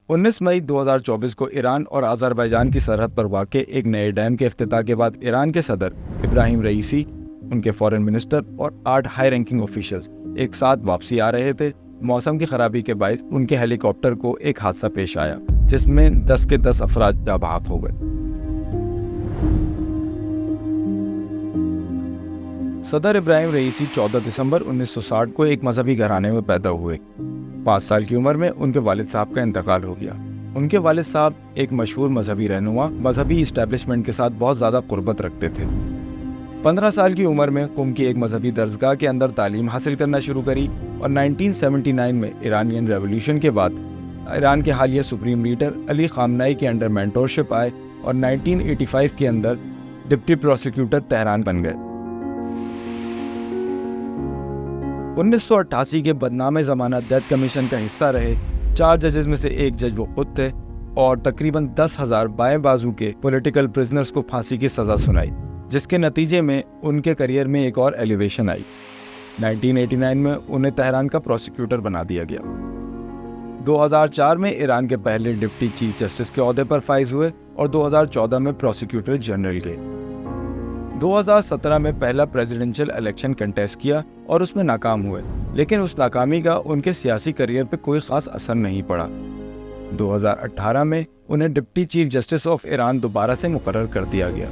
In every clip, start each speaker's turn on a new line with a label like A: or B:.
A: 19 मई 2024 को ईरान और आज़रबाईजान की सरहद पर वाक़े एक नए डैम के इफ्तिताह के बाद ईरान के सदर इब्राहिम रईसी, उनके फॉरेन मिनिस्टर और 8 हाई रैंकिंग ऑफिशियल्स एक साथ वापसी आ रहे थे। मौसम की खराबी के बायस उनके हेलीकॉप्टर को एक हादसा पेश आया जिसमें 10 के 10 अफराद जाँ बहक हो गए। सदर इब्राहिम रईसी 14 दिसंबर 1960 को एक मजहबी घराने में पैदा हुए। 5 साल की उम्र में उनके वालिद साहब का इंतकाल हो गया। उनके वालिद साहब एक मशहूर मजहबी रहनुमा, मजहबी इस्टेब्लिशमेंट के साथ बहुत ज़्यादा कुर्बत रखते थे। 15 साल की उम्र में कुम की एक मजहबी दरसगाह के अंदर तालीम हासिल करना शुरू करी और 1979 में ईरानियन रेवोल्यूशन के बाद ईरान के हालिया सुप्रीम लीडर अली खामनाई के अंडर मेंटोरशिप आए और 1985 के अंदर डिप्टी प्रोसिक्यूटर तेहरान बन गए। 1988 के बदनामे ज़माना डेथ कमीशन का हिस्सा रहे 4 जजेस में से एक जज वो खुद थे और तकरीबन 10,000 बाएं बाजू के पॉलिटिकल प्रिजनर्स को फांसी की सज़ा सुनाई, जिसके नतीजे में उनके करियर में एक और एलिवेशन आई। 1989 में उन्हें तेहरान का प्रोसिक्यूटर बना दिया गया। 2004 में ईरान के पहले डिप्टी चीफ जस्टिस के ओहदे पर फाइज हुए और 2014 में प्रोसिक्यूटर जनरल के। 2017 में पहला प्रेसिडेंशियल इलेक्शन कंटेस्ट किया और उसमें नाकाम हुए, लेकिन उस नाकामी का उनके सियासी करियर पर कोई ख़ास असर नहीं पड़ा। 2018 में उन्हें deputy chief justice of Iran दोबारा से मुकर्रर कर दिया गया।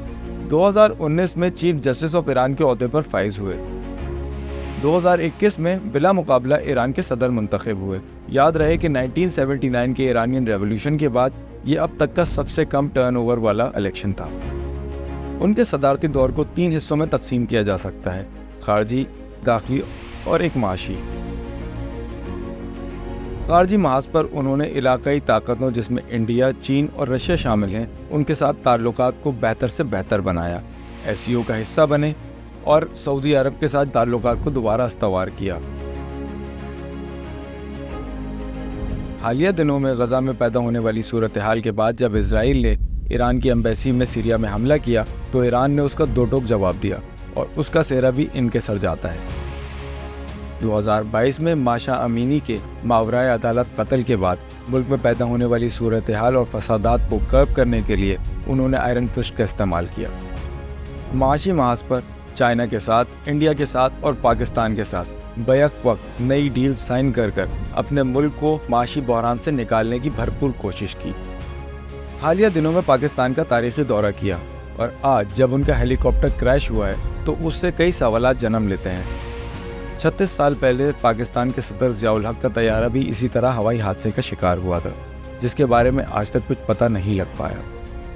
A: 2019 में चीफ जस्टिस ऑफ ईरान के ओहदे पर फाइज हुए। 2021 में बिला मुकाबला ईरान के सदर मुंतखब हुए। याद रहे कि 1979 के ईरानियन रेवोल्यूशन के बाद ये अब तक का सबसे कम टर्नओवर वाला इलेक्शन था। उनके सदारती दौर को 3 हिस्सों में तकसीम किया जा सकता है: खारजी, दाखिली और एक माशी। खारजी महाज पर उन्होंने इलाकाई ताकतों जिसमें इंडिया, चीन और रशिया शामिल हैं, उनके साथ ताल्लुकात को बेहतर से बेहतर बनाया, एससीओ का हिस्सा बने और सऊदी अरब के साथ ताल्लुकात को दोबारा इस्तवार किया। हालिया दिनों में गजा में पैदा होने वाली सूरत हाल के बाद जब इजराइल ने ईरान की एम्बेसी में सीरिया में हमला किया तो ईरान ने उसका दो टोक जवाब दिया और उसका सेहरा भी इनके सर जाता है। 2022 में माशा अमीनी के मावराए अदालत कत्ल के बाद मुल्क में पैदा होने वाली सूरत हाल और फसादात को कर्ब करने के लिए उन्होंने आयरन फिस्ट का इस्तेमाल किया। माशी महाज पर चाइना के साथ, इंडिया के साथ और पाकिस्तान के साथ बैक वक्त नई डील साइन कर अपने मुल्क को माशी बहरान से निकालने की भरपूर कोशिश की। हालिया दिनों में पाकिस्तान का तारीखी दौरा किया और आज जब उनका हेलीकॉप्टर क्रैश हुआ है तो उससे कई सवालात जन्म लेते हैं। 36 साल पहले पाकिस्तान के सदर ज़ियाउल हक का तैयारा भी इसी तरह हवाई हादसे का शिकार हुआ था, जिसके बारे में आज तक कुछ पता नहीं लग पाया।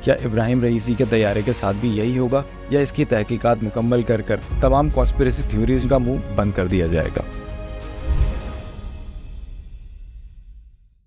A: क्या इब्राहिम रईसी के तैयारे के साथ भी यही होगा या इसकी तहकीकात मुकम्मल कर तमाम कॉन्स्पिरेसी थ्योरीज का मुंह बंद कर दिया जाएगा?